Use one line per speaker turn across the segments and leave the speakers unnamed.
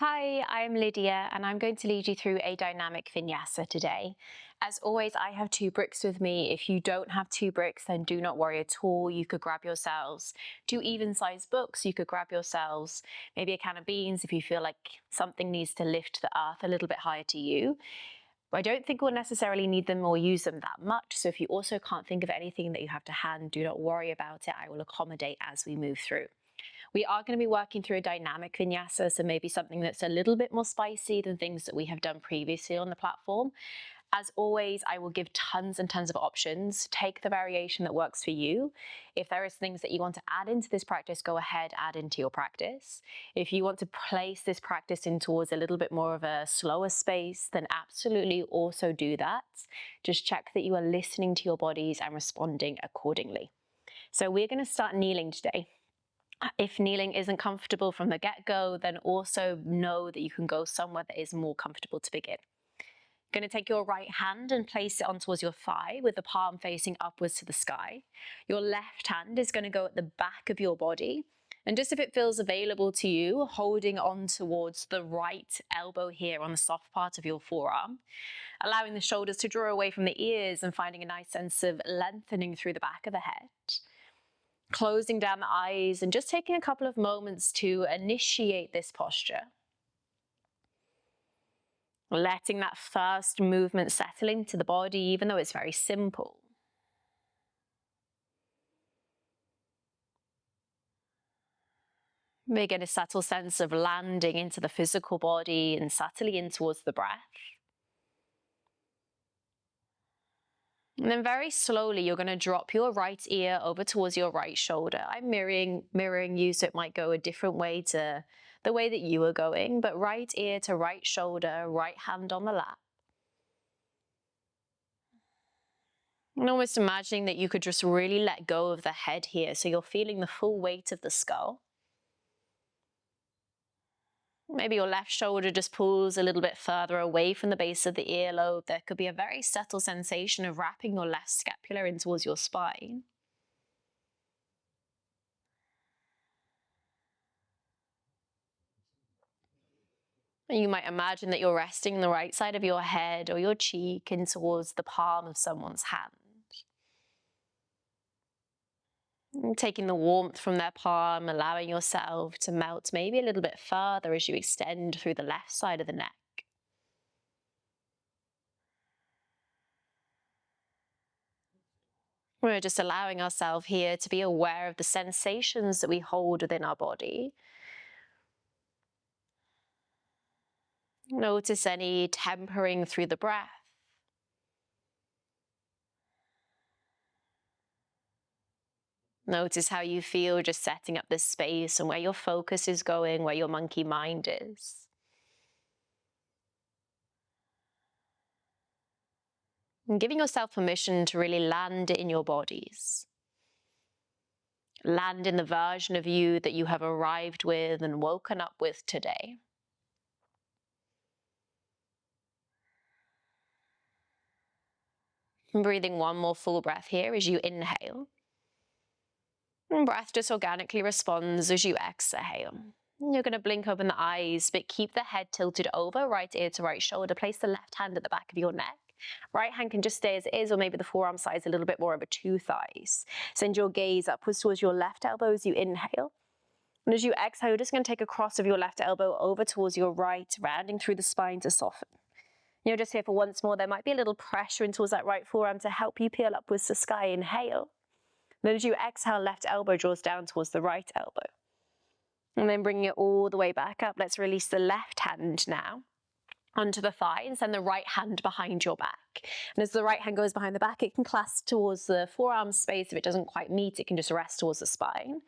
Hi, I'm Lydia and I'm going to lead you through a dynamic vinyasa today. As always, I have 2 bricks with me. If you don't have 2 bricks, then do not worry at all. You could grab yourselves 2 even-sized books. You could grab yourselves maybe a can of beans if you feel like something needs to lift the earth a little bit higher to you. I don't think we'll necessarily need them or use them that much. So if you also can't think of anything that you have to hand, do not worry about it. I will accommodate as we move through. We are going to be working through a dynamic vinyasa, so maybe something that's a little bit more spicy than things that we have done previously on the platform. As always, I will give tons and tons of options. Take the variation that works for you. If there is things that you want to add into this practice, go ahead, add into your practice. If you want to place this practice in towards a little bit more of a slower space, then absolutely also do that. Just check that you are listening to your bodies and responding accordingly. So we're going to start kneeling today. If kneeling isn't comfortable from the get-go, then also know that you can go somewhere that is more comfortable to begin. You're going to take your right hand and place it on towards your thigh with the palm facing upwards to the sky. Your left hand is going to go at the back of your body. And just if it feels available to you, holding on towards the right elbow here on the soft part of your forearm, allowing the shoulders to draw away from the ears and finding a nice sense of lengthening through the back of the head. Closing down the eyes and just taking a couple of moments to initiate this posture. Letting that first movement settle into the body, even though it's very simple. We get a subtle sense of landing into the physical body and subtly in towards the breath. And then very slowly, you're going to drop your right ear over towards your right shoulder. I'm mirroring you, so it might go a different way to the way that you are going, but right ear to right shoulder, right hand on the lap. And almost imagining that you could just really let go of the head here, so you're feeling the full weight of the skull. Maybe your left shoulder just pulls a little bit further away from the base of the earlobe. There could be a very subtle sensation of wrapping your left scapula in towards your spine. And you might imagine that you're resting the right side of your head or your cheek in towards the palm of someone's hand. And taking the warmth from their palm, allowing yourself to melt maybe a little bit further as you extend through the left side of the neck. We're just allowing ourselves here to be aware of the sensations that we hold within our body. Notice any tempering through the breath. Notice how you feel just setting up this space and where your focus is going, where your monkey mind is. And giving yourself permission to really land in your bodies. Land in the version of you that you have arrived with and woken up with today. And breathing one more full breath here as you inhale. And breath just organically responds as you exhale. And you're going to blink open the eyes, but keep the head tilted over, right ear to right shoulder. Place the left hand at the back of your neck. Right hand can just stay as it is, or maybe the forearm side is a little bit more over 2 thighs. Send your gaze upwards towards your left elbow as you inhale. And as you exhale, you're just going to take a cross of your left elbow over towards your right, rounding through the spine to soften. You're just here for once more. There might be a little pressure in towards that right forearm to help you peel upwards to sky. Inhale. Then as you exhale, left elbow draws down towards the right elbow. And then bringing it all the way back up, let's release the left hand now onto the thigh and send the right hand behind your back. And as the right hand goes behind the back, it can clasp towards the forearm space. If it doesn't quite meet, it can just rest towards the spine.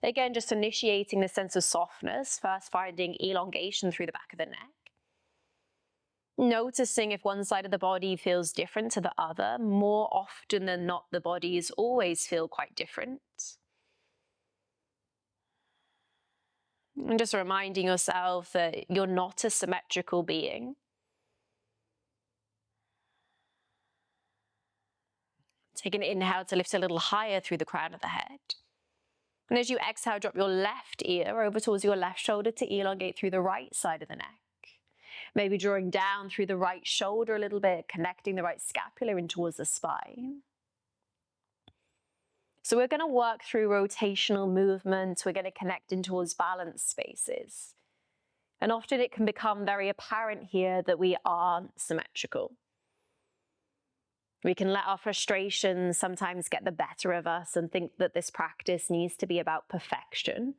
Again, just initiating this sense of softness, first finding elongation through the back of the neck. Noticing if one side of the body feels different to the other. More often than not, the bodies always feel quite different. And just reminding yourself that you're not a symmetrical being. Take an inhale to lift a little higher through the crown of the head. And as you exhale, drop your left ear over towards your left shoulder to elongate through the right side of the neck. Maybe drawing down through the right shoulder a little bit, connecting the right scapula in towards the spine. So we're going to work through rotational movements. We're going to connect in towards balance spaces. And often it can become very apparent here that we aren't symmetrical. We can let our frustrations sometimes get the better of us and think that this practice needs to be about perfection.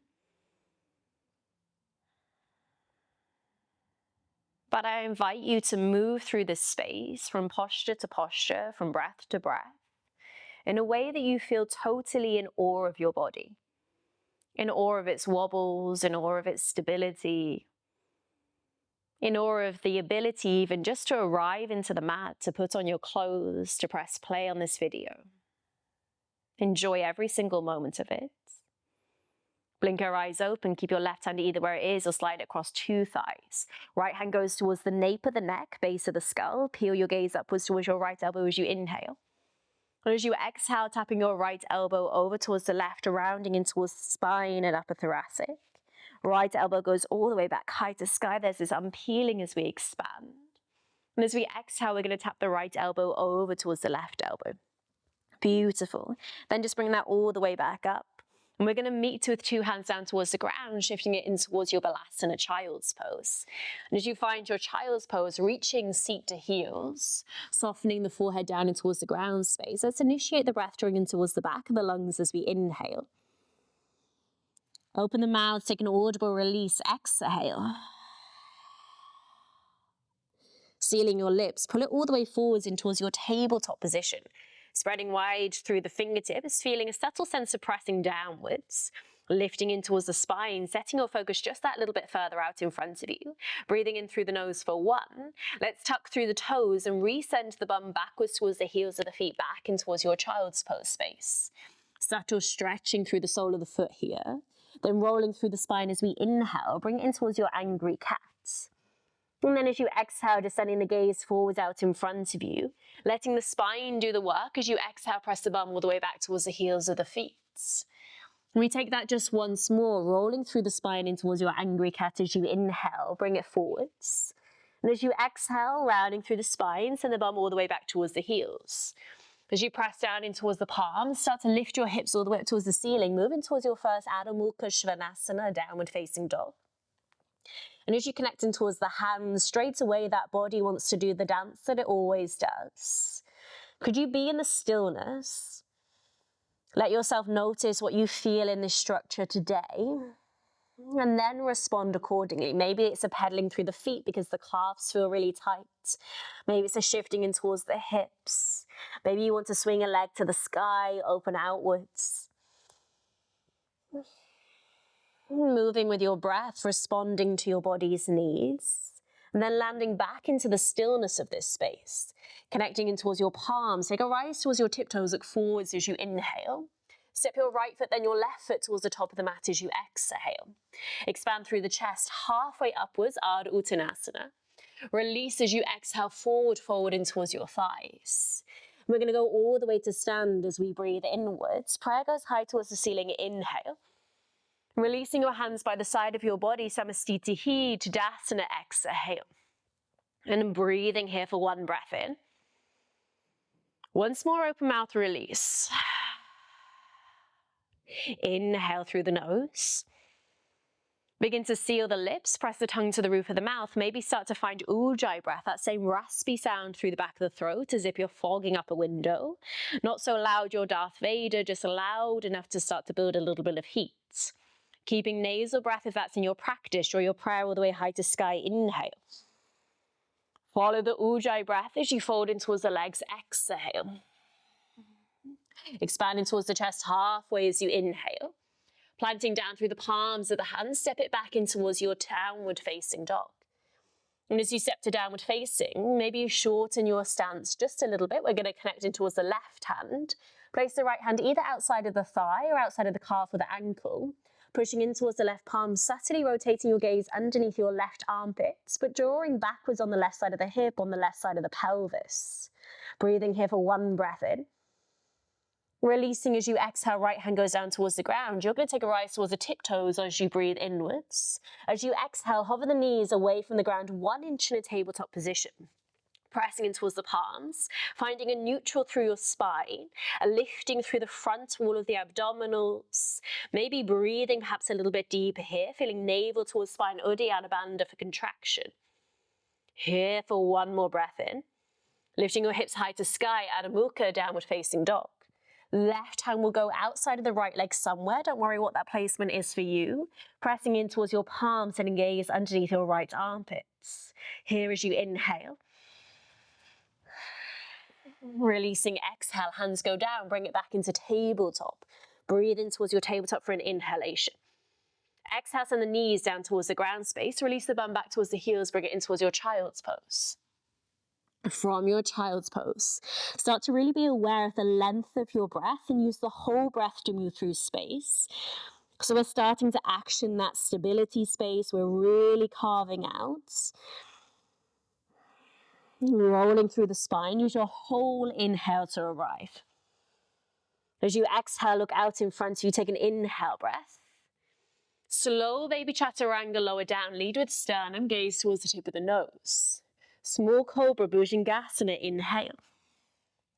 But I invite you to move through this space from posture to posture, from breath to breath, in a way that you feel totally in awe of your body, in awe of its wobbles, in awe of its stability, in awe of the ability even just to arrive into the mat, to put on your clothes, to press play on this video. Enjoy every single moment of it. Blink your eyes open, keep your left hand either where it is or slide it across two thighs. Right hand goes towards the nape of the neck, base of the skull. Peel your gaze upwards towards your right elbow as you inhale. And as you exhale, tapping your right elbow over towards the left, rounding in towards the spine and upper thoracic. Right elbow goes all the way back high to sky. There's this unpeeling as we expand. And as we exhale, we're going to tap the right elbow over towards the left elbow. Beautiful. Then just bring that all the way back up. And we're going to meet with two hands down towards the ground, shifting it in towards your Balasana child's pose. And as you find your child's pose, reaching seat to heels, softening the forehead down in towards the ground space. Let's initiate the breath drawing in towards the back of the lungs as we inhale. Open the mouth, take an audible release, exhale. Sealing your lips, pull it all the way forwards in towards your tabletop position. Spreading wide through the fingertips, feeling a subtle sense of pressing downwards, lifting in towards the spine, setting your focus just that little bit further out in front of you. Breathing in through the nose for 1. Let's tuck through the toes and resend the bum backwards towards the heels of the feet, back in towards your child's pose space. Subtle stretching through the sole of the foot here. Then rolling through the spine as we inhale, bring it in towards your angry cat. And then as you exhale, descending the gaze forwards out in front of you, letting the spine do the work. As you exhale, press the bum all the way back towards the heels of the feet. And we take that just once more, rolling through the spine in towards your angry cat as you inhale, bring it forwards. And as you exhale, rounding through the spine, send the bum all the way back towards the heels. As you press down in towards the palms, start to lift your hips all the way up towards the ceiling, moving towards your first Adho Mukha Svanasana, downward facing dog. And as you connect in towards the hands, straight away that body wants to do the dance that it always does. Could you be in the stillness? Let yourself notice what you feel in this structure today, and then respond accordingly. Maybe it's a pedaling through the feet because the calves feel really tight. Maybe it's a shifting in towards the hips. Maybe you want to swing a leg to the sky, open outwards. Moving with your breath, responding to your body's needs, and then landing back into the stillness of this space, connecting in towards your palms. Take a rise towards your tiptoes, look forwards as you inhale. Step your right foot, then your left foot towards the top of the mat as you exhale. Expand through the chest, halfway upwards, Ardha Uttanasana. Release as you exhale, forward, forward in towards your thighs. We're going to go all the way to stand as we breathe inwards. Prayer goes high towards the ceiling, inhale. Releasing your hands by the side of your body, Samastitihi, Tadasana, exhale. And breathing here for 1 breath in. Once more, open mouth, release. Inhale through the nose. Begin to seal the lips, press the tongue to the roof of the mouth. Maybe start to find Ujjayi breath, that same raspy sound through the back of the throat as if you're fogging up a window. Not so loud, your Darth Vader, just loud enough to start to build a little bit of heat. Keeping nasal breath if that's in your practice. Draw your prayer all the way high to sky. Inhale. Follow the Ujjayi breath as you fold in towards the legs. Exhale. Expanding towards the chest halfway as you inhale. Planting down through the palms of the hands. Step it back in towards your downward facing dog. And as you step to downward facing, maybe you shorten your stance just a little bit. We're going to connect in towards the left hand. Place the right hand either outside of the thigh or outside of the calf or the ankle. Pushing in towards the left palm, subtly rotating your gaze underneath your left armpits, but drawing backwards on the left side of the hip, on the left side of the pelvis. Breathing here for 1 breath in.
Releasing as you exhale, right hand goes down towards the ground. You're going to take a rise towards the tiptoes as you breathe inwards. As you exhale, hover the knees away from the ground 1 inch in a tabletop position. Pressing in towards the palms, finding a neutral through your spine, a lifting through the front wall of the abdominals, maybe breathing perhaps a little bit deeper here, feeling navel towards spine, Uddiyana Bandha for contraction. Here for 1 more breath in, lifting your hips high to sky, Adho Mukha, downward facing dog. Left hand will go outside of the right leg somewhere, don't worry what that placement is for you. Pressing in towards your palms and gaze underneath your right armpits. Here as you inhale. Releasing, exhale, hands go down, bring it back into tabletop. Breathe in towards your tabletop for an inhalation. Exhale, send the knees down towards the ground space. Release the bum back towards the heels, bring it in towards your child's pose. From your child's pose, start to really be aware of the length of your breath and use the whole breath to move through space. So we're starting to action that stability space. We're really carving out. Rolling through the spine, use your whole inhale to arrive. As you exhale, look out in front of you, take an inhale breath. Slow baby chaturanga, lower down, lead with sternum, gaze towards the tip of the nose. Small cobra, Bhujangasana, inhale.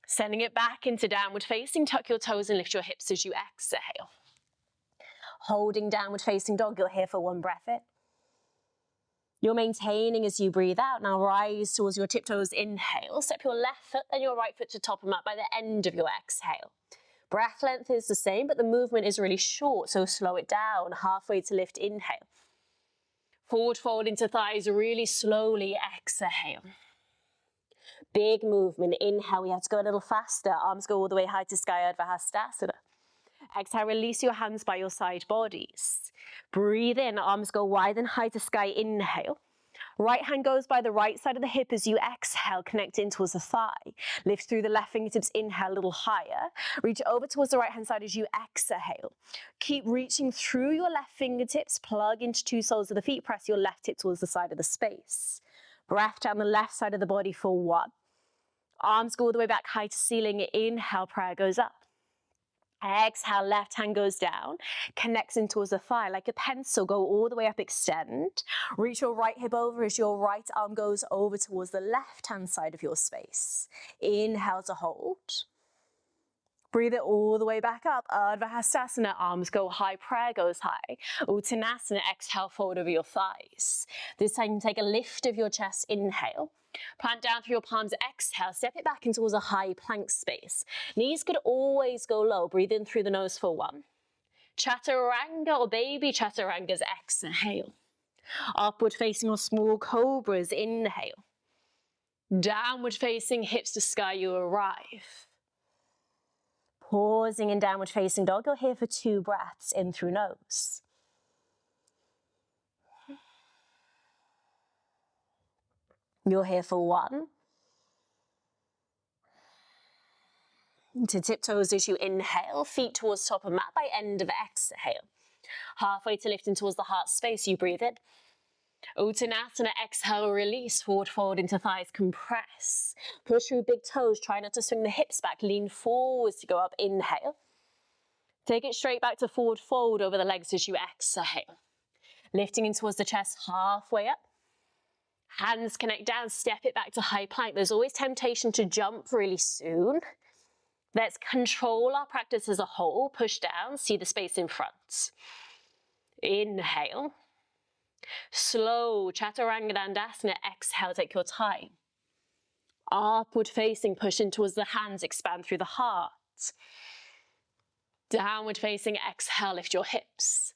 Sending it back into downward facing, tuck your toes and lift your hips as you exhale. Holding downward facing dog, you're here for 1 breath in. You're maintaining as you breathe out. Now rise towards your tiptoes, inhale. Step your left foot and your right foot to top of mat by the end of your exhale. Breath length is the same, but the movement is really short, so slow it down. Halfway to lift, inhale. Forward fold into thighs, really slowly exhale. Big movement, inhale, we have to go a little faster. Arms go all the way high to sky, Ardha Hastasana. Exhale, release your hands by your side bodies. Breathe in, arms go wide and high to sky, inhale. Right hand goes by the right side of the hip as you exhale, connect in towards the thigh. Lift through the left fingertips, inhale a little higher. Reach over towards the right hand side as you exhale. Keep reaching through your left fingertips, plug into 2 soles of the feet, press your left hip towards the side of the space. Breath down the left side of the body for 1. Arms go all the way back high to ceiling, inhale, prayer goes up. Exhale, left hand goes down, connects in towards the thigh like a pencil, go all the way up, extend. Reach your right hip over as your right arm goes over towards the left hand side of your space. Inhale to hold. Breathe it all the way back up. Ardha Hastasana, arms go high, prayer goes high. Uttanasana, exhale, forward over your thighs. This time take a lift of your chest, inhale. Plant down through your palms, exhale, step it back into towards a high plank space. Knees could always go low, breathe in through the nose for 1. Chaturanga or baby chaturangas, exhale. Upward facing or small cobras, inhale. Downward facing, hips to sky, you arrive. Pausing in downward facing dog, you're here for 2 breaths, in through nose. You're here for 1. To tiptoes as you inhale, feet towards top of mat by end of exhale. Halfway to lifting towards the heart space, you breathe in. Uttanasana, exhale, release, forward fold into thighs, compress. Push through big toes, try not to swing the hips back, lean forwards to go up, inhale. Take it straight back to forward fold over the legs as you exhale. Lifting in towards the chest, halfway up. Hands connect down, step it back to high plank. There's always temptation to jump really soon. Let's control our practice as a whole. Push down, see the space in front. Inhale. Slow, Chaturanga Dandasana, exhale, take your time. Upward facing, push in towards the hands, expand through the heart. Downward facing, exhale, lift your hips.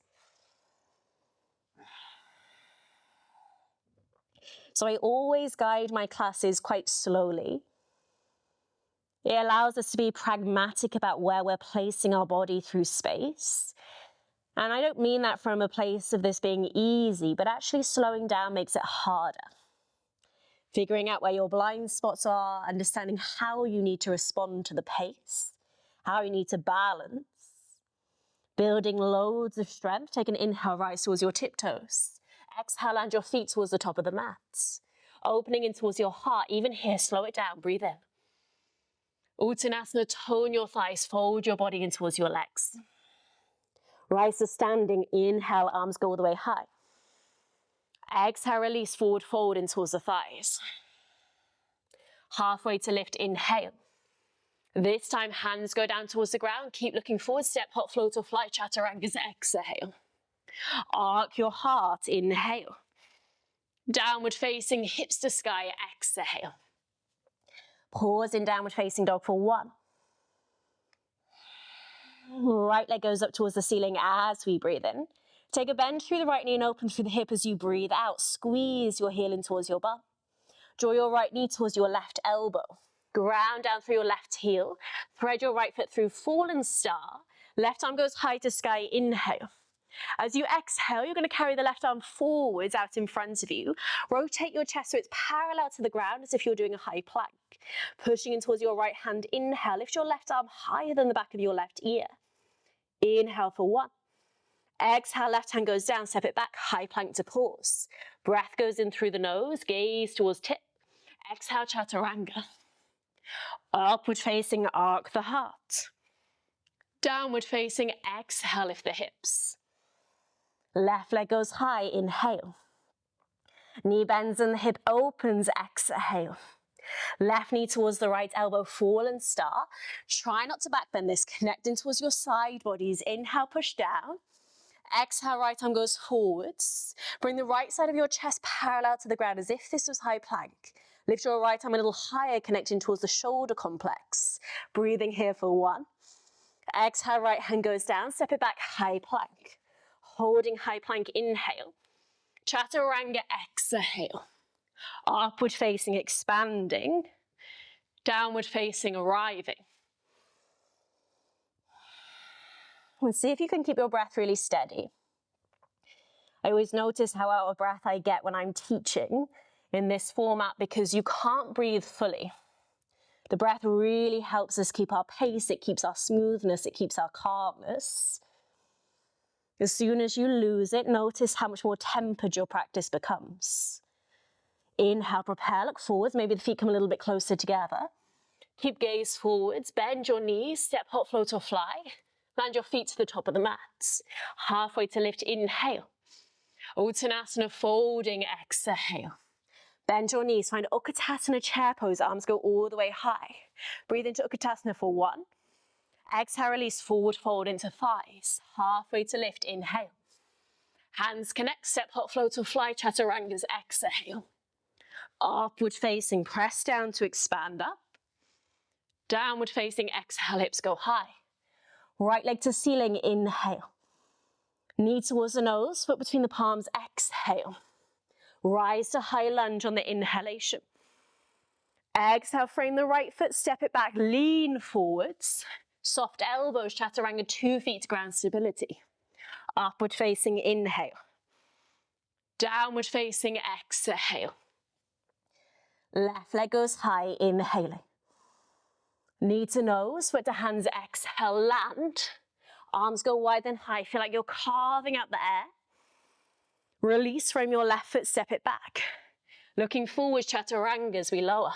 So I always guide my classes quite slowly. It allows us to be pragmatic about where we're placing our body through space. And I don't mean that from a place of this being easy, but actually slowing down makes it harder. Figuring out where your blind spots are, understanding how you need to respond to the pace, how you need to balance. Building loads of strength, take an inhale, rise towards your tiptoes. Exhale, land your feet towards the top of the mat. Opening in towards your heart, even here, slow it down, breathe in. Uttanasana, tone your thighs, fold your body in towards your legs. Rise to standing, inhale, arms go all the way high. Exhale, release, forward fold in towards the thighs. Halfway to lift, inhale. This time, hands go down towards the ground. Keep looking forward, step, hop, float or fly, chaturangas, exhale. Arc your heart, inhale. Downward facing, hips to sky, exhale. Pause in downward facing dog for 1. Right leg goes up towards the ceiling as we breathe in. Take a bend through the right knee and open through the hip as you breathe out. Squeeze your heel in towards your bum. Draw your right knee towards your left elbow. Ground down through your left heel. Thread your right foot through fallen star. Left arm goes high to sky, inhale. As you exhale, you're going to carry the left arm forwards out in front of you. Rotate your chest so it's parallel to the ground as if you're doing a high plank. Pushing in towards your right hand, inhale. Lift your left arm higher than the back of your left ear. Inhale for 1. Exhale, left hand goes down, step it back, high plank to pause. Breath goes in through the nose, gaze towards tip. Exhale, chaturanga. Upward facing, arc the heart. Downward facing, exhale, lift the hips. Left leg goes high, inhale. Knee bends and the hip opens, exhale. Left knee towards the right elbow, fallen star. Try not to back bend this, connecting towards your side bodies. Inhale, push down. Exhale, right arm goes forwards. Bring the right side of your chest parallel to the ground as if this was high plank. Lift your right arm a little higher, connecting towards the shoulder complex. Breathing here for 1. Exhale, right hand goes down, step it back, high plank. Holding high plank, inhale. Chaturanga, exhale. Upward facing, expanding. Downward facing, arriving. And see if you can keep your breath really steady. I always notice how out of breath I get when I'm teaching in this format because you can't breathe fully. The breath really helps us keep our pace, it keeps our smoothness, it keeps our calmness. As soon as you lose it, notice how much more tempered your practice becomes. Inhale, propel, look forwards, maybe the feet come a little bit closer together. Keep gaze forwards, bend your knees, step, hop, float or fly. Land your feet to the top of the mat. Halfway to lift, inhale. Uttanasana, folding, exhale. Bend your knees, find Utkatasana chair pose, arms go all the way high. Breathe into Utkatasana for 1. Exhale, release, forward fold into thighs. Halfway to lift, inhale. Hands connect, step, hop, float or fly, chaturangas, exhale. Upward facing, press down to expand up. Downward facing, exhale, hips go high. Right leg to ceiling, inhale. Knee towards the nose, foot between the palms, exhale. Rise to high lunge on the inhalation. Exhale, frame the right foot, step it back, lean forwards. Soft elbows, chaturanga, 2 feet to ground stability. Upward facing, inhale. Downward facing, exhale. Left leg goes high, inhaling. Knee to nose, foot to hands, exhale, land. Arms go wide and high, feel like you're carving out the air. Release, frame your left foot, step it back. Looking forward, chaturanga as we lower.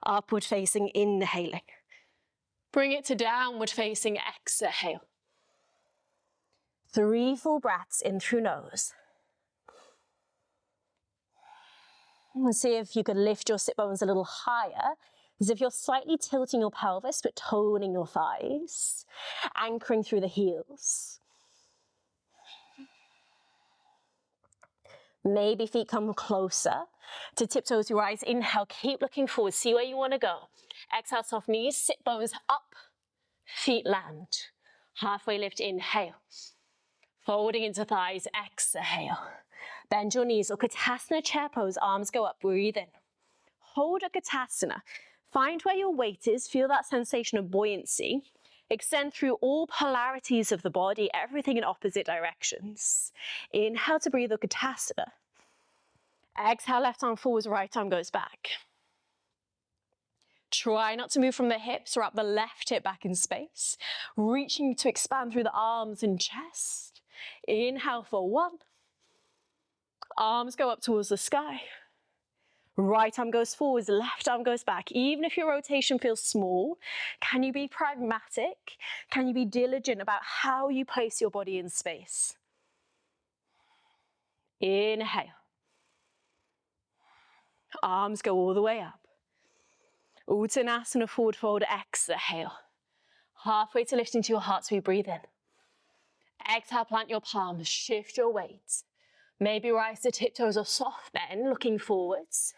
Upward facing, inhaling. Bring it to downward facing, exhale. 3 full breaths in through nose. And see if you could lift your sit bones a little higher, as if you're slightly tilting your pelvis, but toning your thighs, anchoring through the heels. Maybe feet come closer to tiptoes to rise. Inhale, keep looking forward, see where you want to go. Exhale, soft knees, sit bones up, feet land. Halfway lift, inhale. Folding into thighs, exhale. Bend your knees, Utkatasana chair pose, arms go up, breathe in. Hold Utkatasana. Find where your weight is, feel that sensation of buoyancy. Extend through all polarities of the body, everything in opposite directions. Inhale to breathe Utkatasana. Exhale, left arm forwards, right arm goes back. Try not to move from the hips, wrap the left hip back in space. Reaching to expand through the arms and chest. Inhale for 1. Arms go up towards the sky. Right arm goes forwards, left arm goes back. Even if your rotation feels small, can you be pragmatic? Can you be diligent about how you place your body in space? Inhale. Arms go all the way up. Uttanasana, forward fold, exhale. Halfway to lifting to your heart, so we breathe in. Exhale, plant your palms, shift your weight. Maybe rise to tiptoes or soft bend, looking forwards.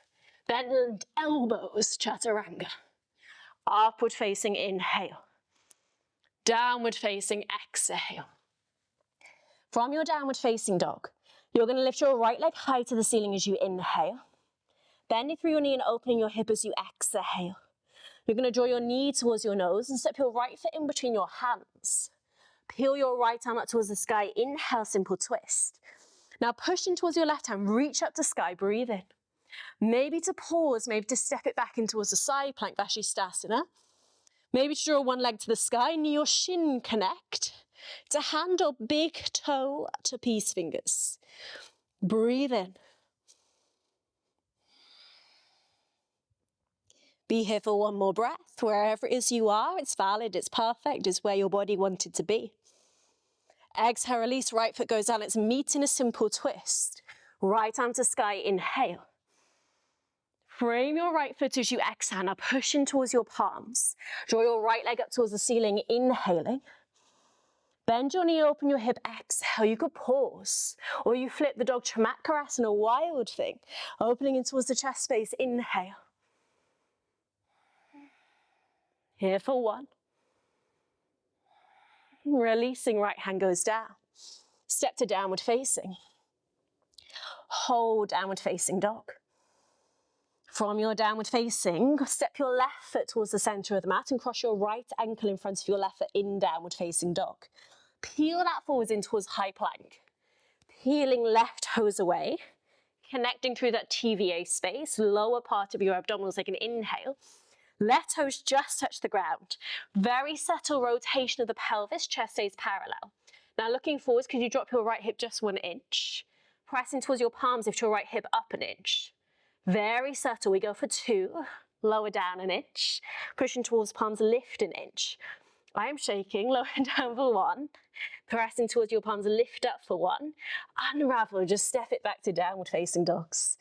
Bend elbows, chaturanga. Upward facing, inhale. Downward facing, exhale. From your downward facing dog, you're going to lift your right leg high to the ceiling as you inhale. Bending through your knee and opening your hip as you exhale. You're going to draw your knee towards your nose and step your right foot in between your hands. Peel your right arm up towards the sky. Inhale, simple twist. Now pushing towards your left hand, reach up to sky, breathe in. Maybe to pause, maybe to step it back in towards the side plank, Vashisthasana. Maybe to draw one leg to the sky, knee or shin connect. To hand or big toe to peace fingers. Breathe in. Be here for one more breath. Wherever it is you are, it's valid, it's perfect, it's where your body wanted to be. Exhale, release, right foot goes down. Let's meet in a simple twist. Right arm to sky, inhale. Frame your right foot as you exhale. Now push in towards your palms. Draw your right leg up towards the ceiling, inhaling. Bend your knee, open your hip, exhale. You could pause. Or you flip the dog Chamakkarasana, wild thing. Opening in towards the chest space, inhale. Here for one. Releasing, right hand goes down. Step to downward facing. Hold downward facing dog. From your downward facing, step your left foot towards the center of the mat and cross your right ankle in front of your left foot in downward facing dog. Peel that forwards in towards high plank. Peeling left toes away, connecting through that TVA space, lower part of your abdominals, like an inhale. Left toes just touch the ground. Very subtle rotation of the pelvis, chest stays parallel. Now looking forwards, could you drop your right hip just 1 inch? Pressing towards your palms, lift your right hip up 1 inch. Very subtle, we go for 2, lower down 1 inch. Pushing towards palms, lift 1 inch. I am shaking, lower down for 1. Pressing towards your palms, lift up for 1. Unravel, just step it back to downward facing dogs.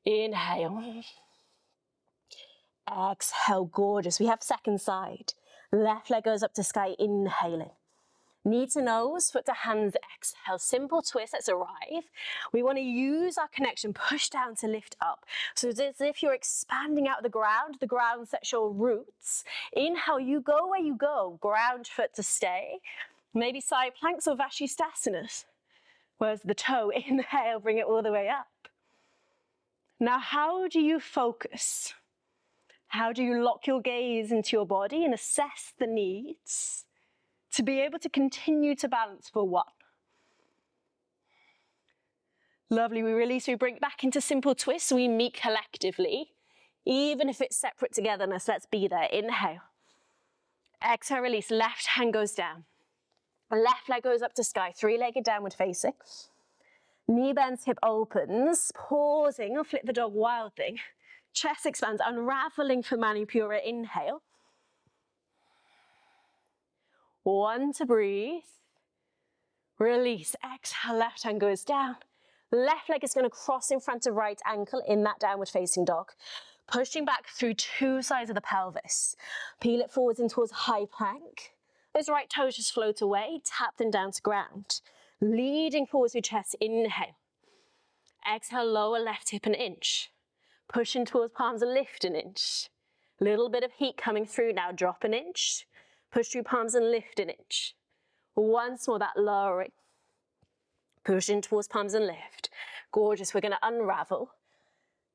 Inhale. Exhale, gorgeous. We have second side. Left leg goes up to sky, inhaling. Knee to nose, foot to hands, exhale. Simple twist, let's arrive. We want to use our connection, push down to lift up. So it's as if you're expanding out the ground sets your roots. Inhale, you go where you go. Ground foot to stay. Maybe side planks or Vashisthasana. Where's the toe? Inhale, bring it all the way up. Now, how do you focus? How do you lock your gaze into your body and assess the needs to be able to continue to balance for 1? Lovely, we release, we bring it back into simple twists, we meet collectively. Even if it's separate togetherness, let's be there. Inhale. Exhale, release, left hand goes down. Left leg goes up to sky, 3-legged downward facing. Knee bends, hip opens, pausing, or flip the dog, wild thing. Chest expands, unraveling for Manipura, inhale. 1 to breathe. Release, exhale, left hand goes down. Left leg is going to cross in front of right ankle in that downward facing dog. Pushing back through 2 sides of the pelvis. Peel it forwards in towards high plank. Those right toes just float away, tap them down to ground. Leading forwards with chest, inhale. Exhale, lower left hip 1 inch. Pushing towards palms, lift 1 inch. Little bit of heat coming through now, drop 1 inch. Push through palms and lift 1 inch. Once more, that lowering. Pushing towards palms and lift. Gorgeous, we're going to unravel.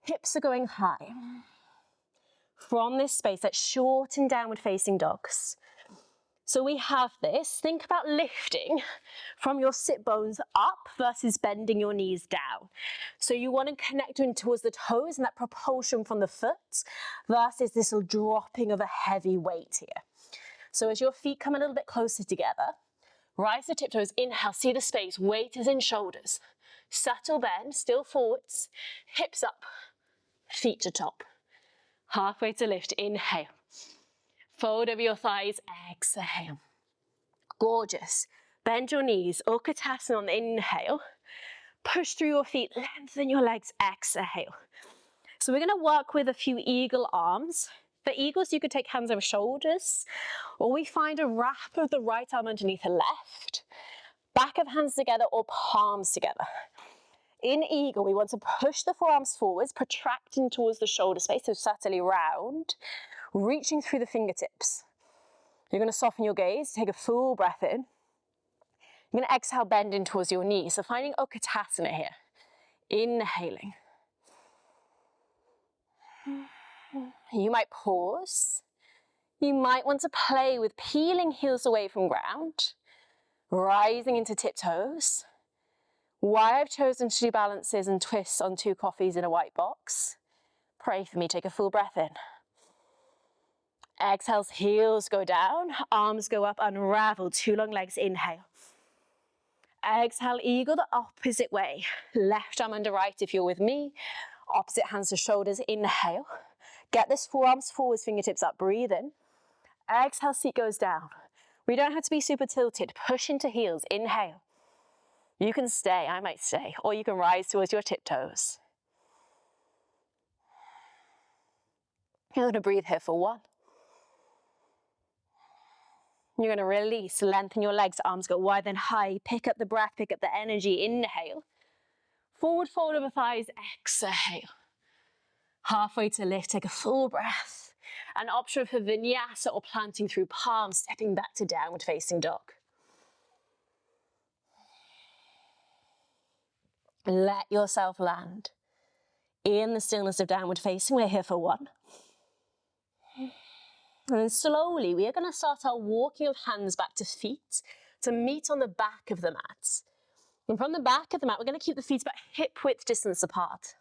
Hips are going high. From this space, let's shorten downward facing dogs. So we have this, think about lifting from your sit bones up versus bending your knees down. So you want to connect in towards the toes and that propulsion from the foot versus this dropping of a heavy weight here. So as your feet come a little bit closer together, rise the tiptoes, inhale, see the space, weight is in shoulders. Subtle bend, still forwards, hips up. feet to top. Halfway to lift, inhale. Fold over your thighs, exhale. Gorgeous. Bend your knees, Utkatasana on the inhale. Push through your feet, lengthen your legs, exhale. So we're gonna work with a few eagle arms. For eagles, you could take hands over shoulders, or we find a wrap of the right arm underneath the left, back of hands together or palms together. In eagle, we want to push the forearms forwards, protracting towards the shoulder space, so subtly round, reaching through the fingertips. You're gonna soften your gaze, take a full breath in. You're gonna exhale, bend in towards your knees. So finding Utkatasana here. Inhaling. You might pause. You might want to play with peeling heels away from ground, rising into tiptoes. Why I've chosen to do balances and twists on 2 coffees in a white box. Pray for me, take a full breath in. Exhales, heels go down, arms go up, unravel, 2 long legs, inhale. Exhale, eagle the opposite way. Left arm under right if you're with me. Opposite hands to shoulders, inhale. Get this forearms forwards, fingertips up, breathe in. Exhale, seat goes down. We don't have to be super tilted. Push into heels, inhale. You can stay, I might stay, or you can rise towards your tiptoes. You're gonna breathe here for 1. You're gonna release, lengthen your legs, arms go wide then high. Pick up the breath, pick up the energy, inhale. Forward fold over thighs, exhale. Halfway to lift, take a full breath. An option for Vinyasa or planting through palms, stepping back to downward facing dog. Let yourself land in the stillness of downward facing. We're here for 1. And then slowly, we are going to start our walking of hands back to feet to meet on the back of the mat. And from the back of the mat, we're going to keep the feet about hip width distance apart.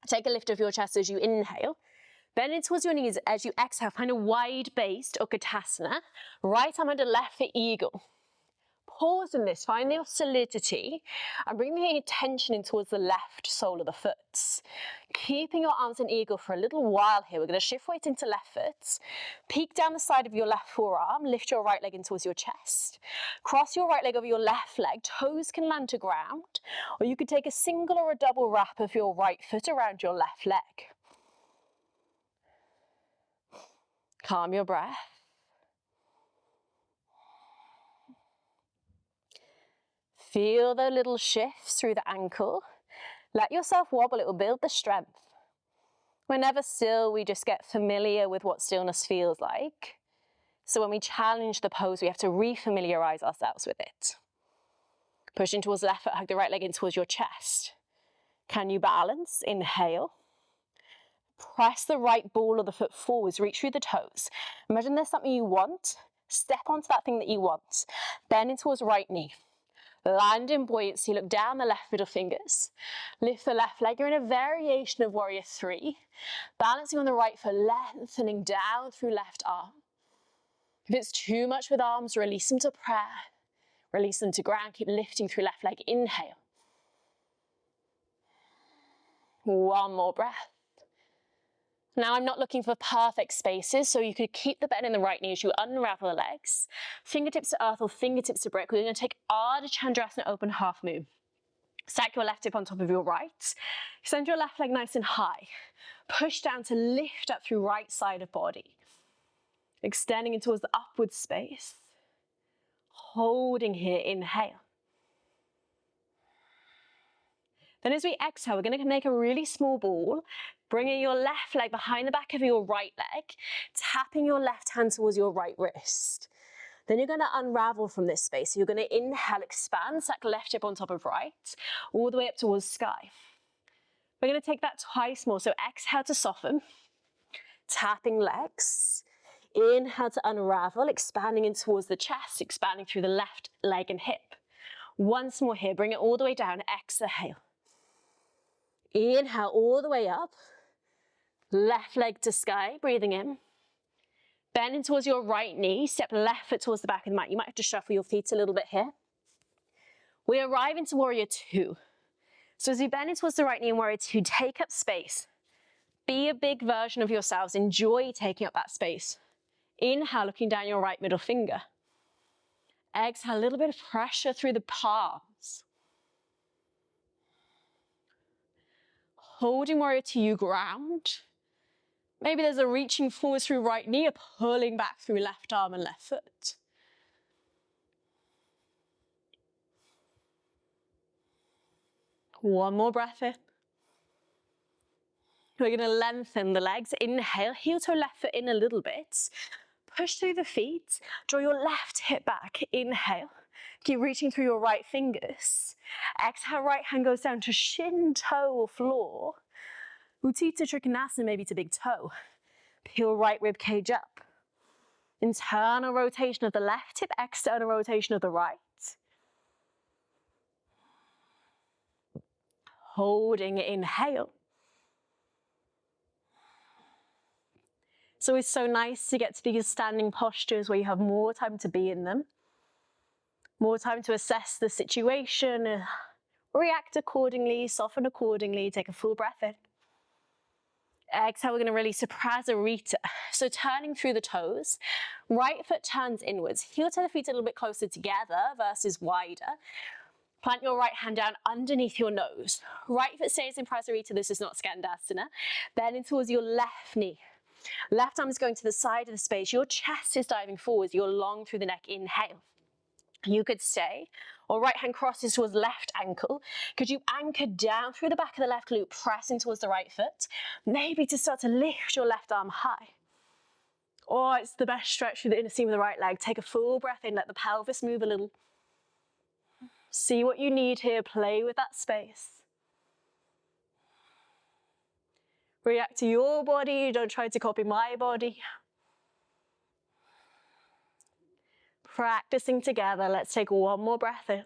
Take a lift of your chest as you inhale. Bend in towards your knees as you exhale. Find a wide-based Utkatasana. Right arm under left for eagle. Pause in this, find your solidity and bring the attention in towards the left sole of the foot. Keeping your arms in eagle for a little while here. We're going to shift weight into left foot. Peek down the side of your left forearm. Lift your right leg in towards your chest. Cross your right leg over your left leg. Toes can land to ground. Or you could take a single or a double wrap of your right foot around your left leg. Calm your breath. Feel the little shifts through the ankle. Let yourself wobble, it will build the strength. We're never still, we just get familiar with what stillness feels like. So when we challenge the pose, we have to re-familiarize ourselves with it. Push in towards the left foot, hug the right leg in towards your chest. Can you balance? Inhale. Press the right ball of the foot forwards, reach through the toes. Imagine there's something you want. Step onto that thing that you want. Bend in towards right knee. Land in buoyancy, look down the left middle fingers. Lift the left leg, you're in a variation of warrior 3. Balancing on the right foot, lengthening down through left arm. If it's too much with arms, release them to prayer. Release them to ground, keep lifting through left leg, inhale. 1 more breath. Now I'm not looking for perfect spaces, so you could keep the bend in the right knee as you unravel the legs. Fingertips to earth or fingertips to brick. We're going to take Ardha Chandrasana open half moon. Stack your left hip on top of your right. Extend your left leg nice and high. Push down to lift up through right side of body. Extending it towards the upward space. Holding here, inhale. Then as we exhale, we're going to make a really small ball, bringing your left leg behind the back of your right leg, tapping your left hand towards your right wrist. Then you're going to unravel from this space. So you're going to inhale, expand, stack left hip on top of right, all the way up towards sky. We're going to take that twice more. So exhale to soften, tapping legs. Inhale to unravel, expanding in towards the chest, expanding through the left leg and hip. Once more here, bring it all the way down, exhale. Inhale all the way up, left leg to sky, breathing in. Bend in towards your right knee, step left foot towards the back of the mat. You might have to shuffle your feet a little bit here. We arrive into warrior 2. So as you bend in towards the right knee in warrior 2, take up space. Be a big version of yourselves. Enjoy taking up that space. Inhale, looking down your right middle finger. Exhale, a little bit of pressure through the palms. Holding warrior two, you ground. Maybe there's a reaching forward through right knee, a pulling back through left arm and left foot. One more breath in. We're going to lengthen the legs. Inhale, heel toe left foot in a little bit. Push through the feet. Draw your left hip back. Inhale. Keep reaching through your right fingers. Exhale, right hand goes down to shin, toe, or floor. Utthita Trikonasana, maybe to big toe. Peel right rib cage up. Internal rotation of the left hip, external rotation of the right. Holding, inhale. It's always so nice to get to these standing postures where you have more time to be in them, more time to assess the situation, react accordingly, soften accordingly, take a full breath in. Exhale, we're going to release a Prasarita. So turning through the toes, right foot turns inwards, heel to the feet a little bit closer together versus wider. Plant your right hand down underneath your nose. Right foot stays in Prasarita, this is not Skandasana. Bending towards your left knee. Left arm is going to the side of the space. Your chest is diving forwards. You're long through the neck. Inhale. You could stay. Or right hand crosses towards left ankle. Could you anchor down through the back of the left glute, pressing towards the right foot? Maybe to start to lift your left arm high. Or it's the best stretch through the inner seam of the right leg. Take a full breath in. Let the pelvis move a little. See what you need here. Play with that space. React to your body, don't try to copy my body. Practicing together, let's take one more breath in.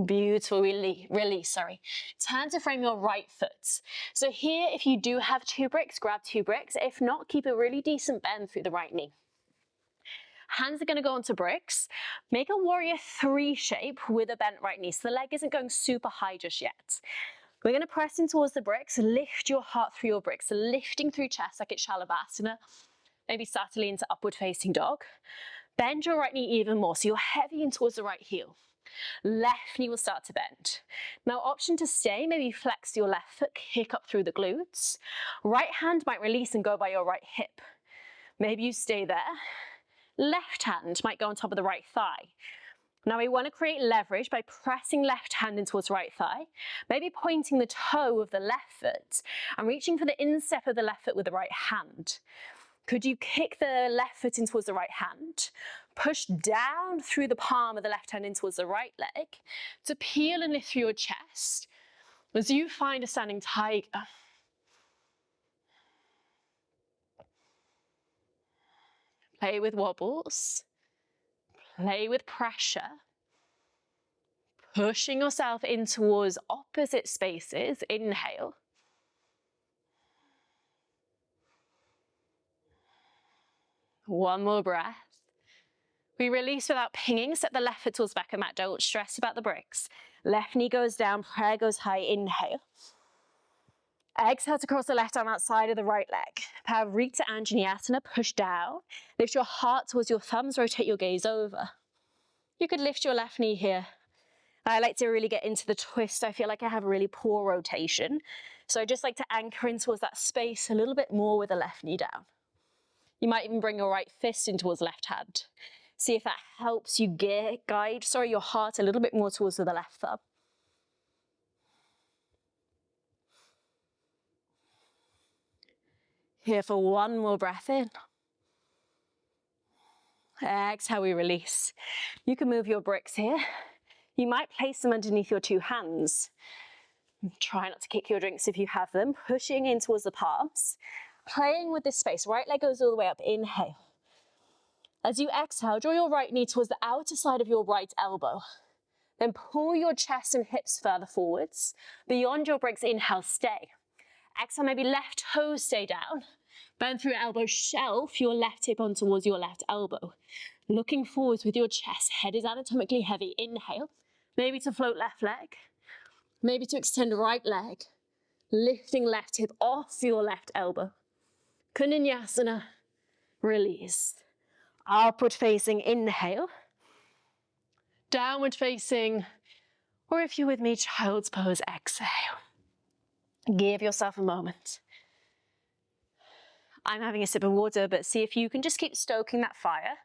Beautiful, release. Turn to frame your right foot. So here, if you do have 2 bricks, grab 2 bricks. If not, keep a really decent bend through the right knee. Hands are going to go onto bricks. Make a warrior 3 shape with a bent right knee. So the leg isn't going super high just yet. We're going to press in towards the bricks, lift your heart through your bricks, so lifting through chest like it's Shalabhasana, maybe subtly into upward facing dog. Bend your right knee even more, so you're heavy in towards the right heel. Left knee will start to bend. Now option to stay, maybe flex your left foot, kick up through the glutes. Right hand might release and go by your right hip. Maybe you stay there. Left hand might go on top of the right thigh. Now we want to create leverage by pressing left hand in towards right thigh, maybe pointing the toe of the left foot and reaching for the instep of the left foot with the right hand. Could you kick the left foot in towards the right hand, push down through the palm of the left hand in towards the right leg to peel and lift through your chest as you find a standing tiger. Play with wobbles. Play with pressure, pushing yourself in towards opposite spaces. Inhale. One more breath. We release without pinging. Step the left foot towards back of mat. Don't stress about the bricks. Left knee goes down, prayer goes high. Inhale. Exhale to cross the left arm outside of the right leg. Parita Anjaneyasana, push down. Lift your heart towards your thumbs, rotate your gaze over. You could lift your left knee here. I like to really get into the twist. I feel like I have a really poor rotation. So I just like to anchor in towards that space a little bit more with the left knee down. You might even bring your right fist in towards left hand. See if that helps you guide your heart a little bit more towards the left thumb. Here for one more breath in. Exhale, we release. You can move your bricks here. You might place them underneath your 2 hands. Try not to kick your drinks if you have them. Pushing in towards the palms. Playing with this space. Right leg goes all the way up. Inhale. As you exhale, draw your right knee towards the outer side of your right elbow. Then pull your chest and hips further forwards. Beyond your bricks, inhale, stay. Exhale, maybe left toes stay down. Bend through your elbow, shelf your left hip on towards your left elbow. Looking forwards with your chest, head is anatomically heavy. Inhale, maybe to float left leg, maybe to extend right leg. Lifting left hip off your left elbow. Vinyasa, release. Upward facing, inhale. Downward facing, or if you're with me, child's pose, exhale. Give yourself a moment. I'm having a sip of water, but see if you can just keep stoking that fire.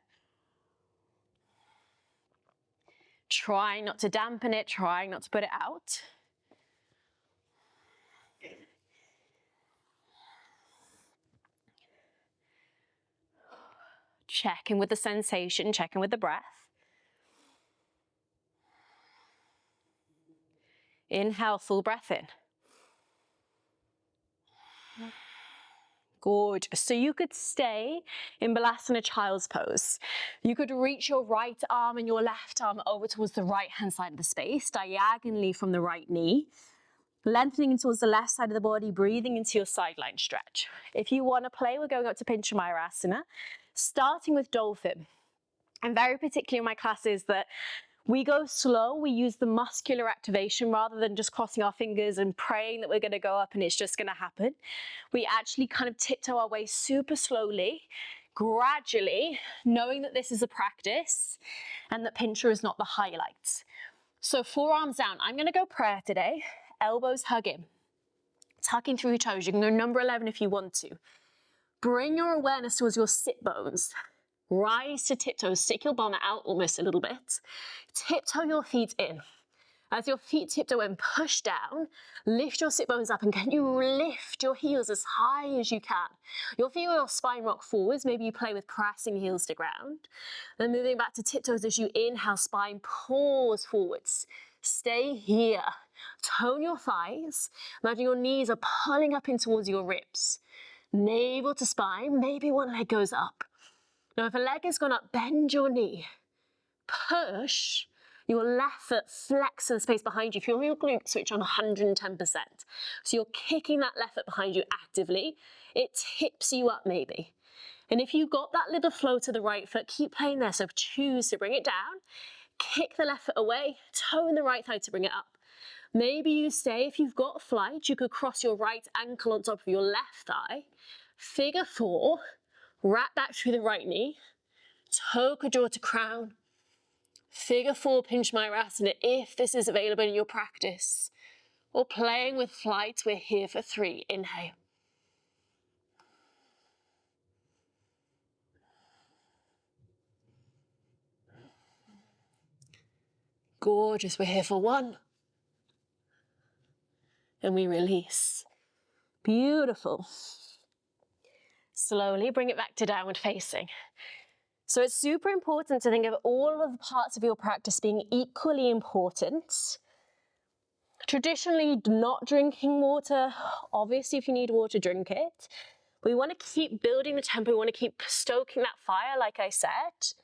Trying not to dampen it, trying not to put it out. Check in with the sensation, check in with the breath. Inhale, full breath in. Gorgeous. So you could stay in Balasana child's pose. You could reach your right arm and your left arm over towards the right hand side of the space, diagonally from the right knee, lengthening towards the left side of the body, breathing into your sideline stretch. If you want to play, we're going up to Pincha Mayurasana, starting with dolphin. And very particularly in my classes that we go slow, we use the muscular activation rather than just crossing our fingers and praying that we're going to go up and it's just going to happen. We actually kind of tiptoe our way super slowly, gradually, knowing that this is a practice and that Pincha is not the highlight. So forearms down. I'm going to go prayer today. Elbows hug in. Tucking through your toes. You can go number 11 if you want to. Bring your awareness towards your sit bones. Rise to tiptoe, stick your bum out almost a little bit. Tiptoe your feet in. As your feet tiptoe and push down, lift your sit bones up and can you lift your heels as high as you can. You'll feel your spine rock forwards. Maybe you play with pressing heels to ground. Then moving back to tiptoes as you inhale, spine pulls forwards. Stay here. Tone your thighs. Imagine your knees are pulling up in towards your ribs. Navel to spine, maybe one leg goes up. Now, if a leg has gone up, bend your knee. Push your left foot, flex to the space behind you. Feel your glute switch on 110%. So you're kicking that left foot behind you actively. It tips you up maybe. And if you got that little flow to the right foot, keep playing there. So choose to bring it down. Kick the left foot away. Tone the right thigh to bring it up. Maybe you stay. If you've got flight, you could cross your right ankle on top of your left thigh. Figure 4. Wrap back through the right knee, toe jaw to crown, figure 4 Pincha Mayurasana if this is available in your practice, or playing with flight, we're here for 3, inhale. Gorgeous, we're here for 1. And we release. Beautiful. Slowly bring it back to downward facing. So it's super important to think of all of the parts of your practice being equally important. Traditionally, not drinking water. Obviously, if you need water, drink it. We want to keep building the tempo. We want to keep stoking that fire, like I said.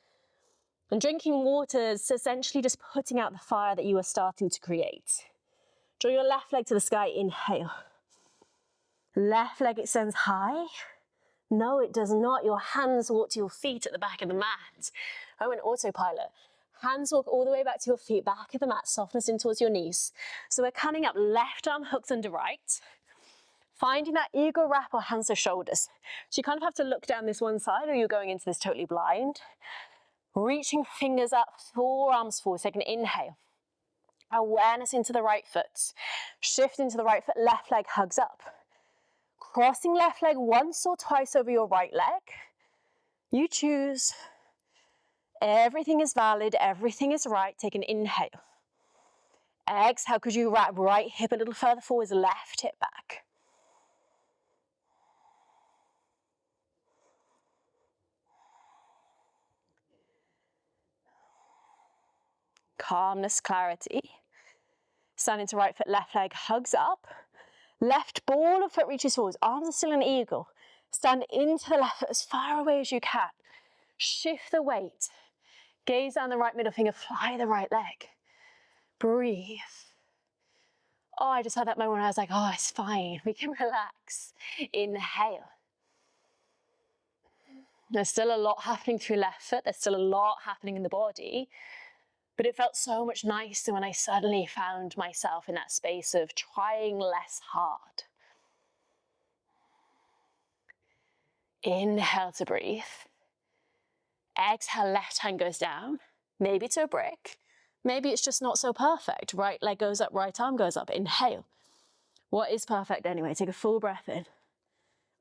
And drinking water is essentially just putting out the fire that you are starting to create. Draw your left leg to the sky, inhale. Left leg extends high. No, it does not. Your hands walk to your feet at the back of the mat. Oh, an autopilot. Hands walk all the way back to your feet, back of the mat, softness in towards your knees. So we're coming up, left arm hooks under right. Finding that eagle wrap or hands to shoulders. So you kind of have to look down this one side or you're going into this totally blind. Reaching fingers up, forearms forward, take an inhale. Awareness into the right foot. Shift into the right foot, left leg hugs up. Crossing left leg once or twice over your right leg. You choose. Everything is valid, everything is right. Take an inhale. Exhale, could you wrap right hip a little further forwards, left hip back. Calmness, clarity. Stand into right foot, left leg hugs up. Left ball of foot reaches forwards, arms are still an eagle. Stand into the left foot as far away as you can. Shift the weight. Gaze down the right middle finger, fly the right leg. Breathe. Oh, I just had that moment where I was like, oh, it's fine. We can relax. Inhale. There's still a lot happening through left foot. There's still a lot happening in the body. But it felt so much nicer when I suddenly found myself in that space of trying less hard. Inhale to breathe. Exhale, left hand goes down, maybe to a brick. Maybe it's just not so perfect. Right leg goes up, right arm goes up. Inhale. What is perfect anyway? Take a full breath in.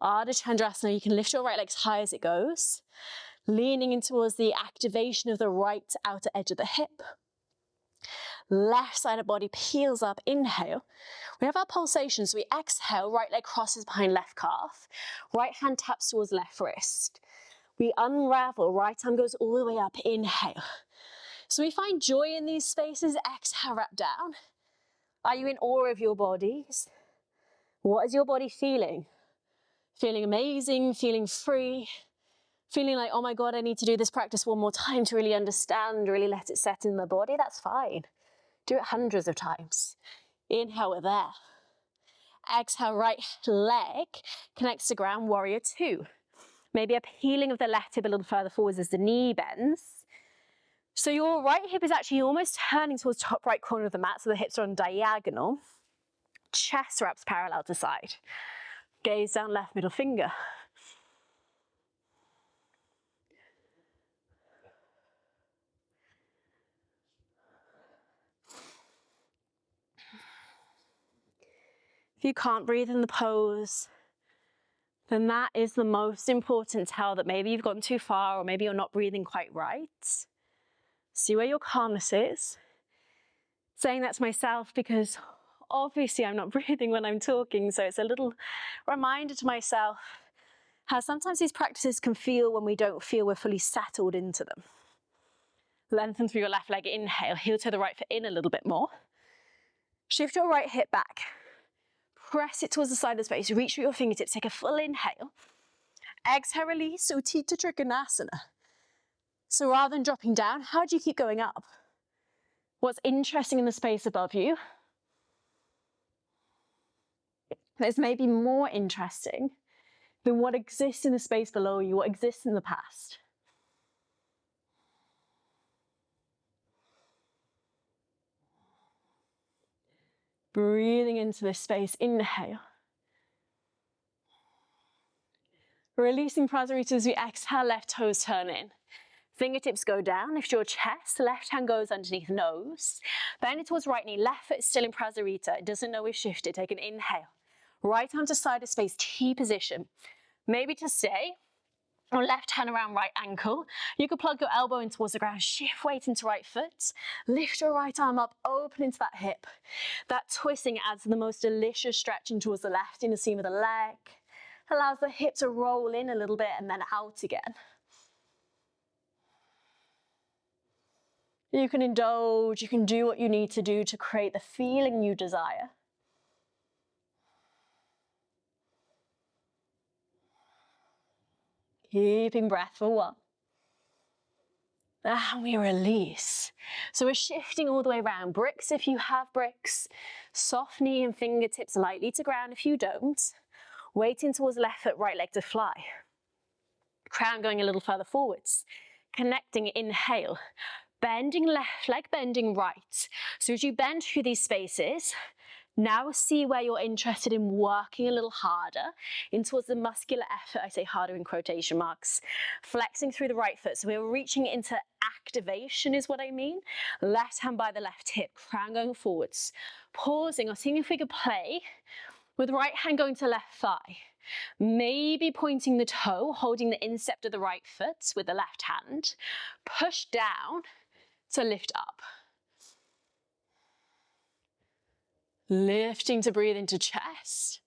Ardha Chandrasana, you can lift your right leg as high as it goes, leaning in towards the activation of the right outer edge of the hip. Left side of body peels up, inhale. We have our pulsations, so we exhale, right leg crosses behind left calf, right hand taps towards left wrist. We unravel, right arm goes all the way up, inhale. So we find joy in these spaces, exhale, wrap down. Are you in awe of your bodies? What is your body feeling? Feeling amazing, feeling free, feeling like, oh my God, I need to do this practice one more time to really understand, really let it set in my body? That's fine. Do it hundreds of times. Inhale, we're there. Exhale, right leg connects to ground, warrior two. Maybe a peeling of the left hip a little further forwards as the knee bends. So your right hip is actually almost turning towards top right corner of the mat, so the hips are on diagonal. Chest wraps parallel to side. Gaze down, left middle finger. If you can't breathe in the pose, then that is the most important tell that maybe you've gone too far or maybe you're not breathing quite right. See where your calmness is. Saying that to myself because obviously I'm not breathing when I'm talking, so it's a little reminder to myself how sometimes these practices can feel when we don't feel we're fully settled into them. Lengthen through your left leg, inhale, heel to the right foot in a little bit more. Shift your right hip back. Press it towards the side of the space, reach through your fingertips, take a full inhale. Exhale, release, Utthita Trikonasana. So rather than dropping down, how do you keep going up? What's interesting in the space above you is maybe more interesting than what exists in the space below you, what exists in the past. Breathing into this space, inhale. Releasing Prasarita as we exhale, left toes turn in. Fingertips go down, lift your chest, left hand goes underneath nose. Bend it towards right knee, left foot is still in Prasarita. It doesn't know we've shifted, take an inhale. Right arm to side of space, T position. Maybe to stay, or left hand around right ankle. You could plug your elbow in towards the ground, shift weight into right foot, lift your right arm up, open into that hip. That twisting adds the most delicious stretching towards the left inner seam of the leg. Allows the hip to roll in a little bit and then out again. You can indulge, you can do what you need to do to create the feeling you desire. Keeping breath for one. And we release. So we're shifting all the way around. Bricks if you have bricks. Soft knee and fingertips lightly to ground if you don't. Weighting towards left foot, right leg to fly. Crown going a little further forwards. Connecting, inhale. Bending left leg, bending right. So as you bend through these spaces, now see where you're interested in working a little harder in towards the muscular effort. I say harder in quotation marks. Flexing through the right foot. So we're reaching into activation is what I mean. Left hand by the left hip, crown going forwards. Pausing or seeing if we could play with right hand going to left thigh. Maybe pointing the toe, holding the instep of the right foot with the left hand. Push down to lift up. Lifting to breathe into chest.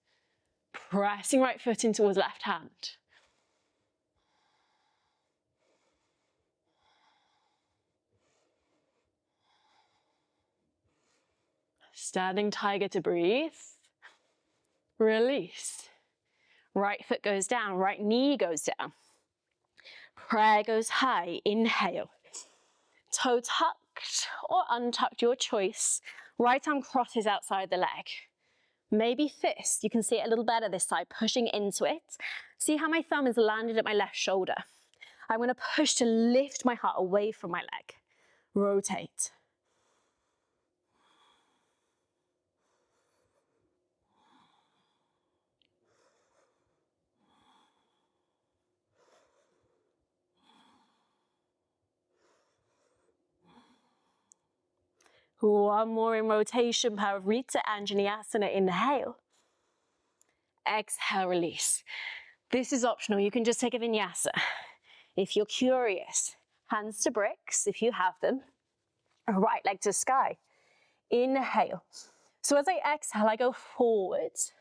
Pressing right foot in towards left hand. Standing tiger to breathe. Release. Right foot goes down, right knee goes down. Prayer goes high, inhale. Toe tucked or untucked, your choice. Right arm crosses outside the leg. Maybe fist, you can see it a little better this side, pushing into it. See how my thumb is landed at my left shoulder. I'm going to push to lift my heart away from my leg. Rotate. One more in rotation, Parita and Vinyasa. Inhale. Exhale, release. This is optional. You can just take a Vinyasa. If you're curious, hands to bricks if you have them. Right leg to sky. Inhale. So as I exhale, I go forwards.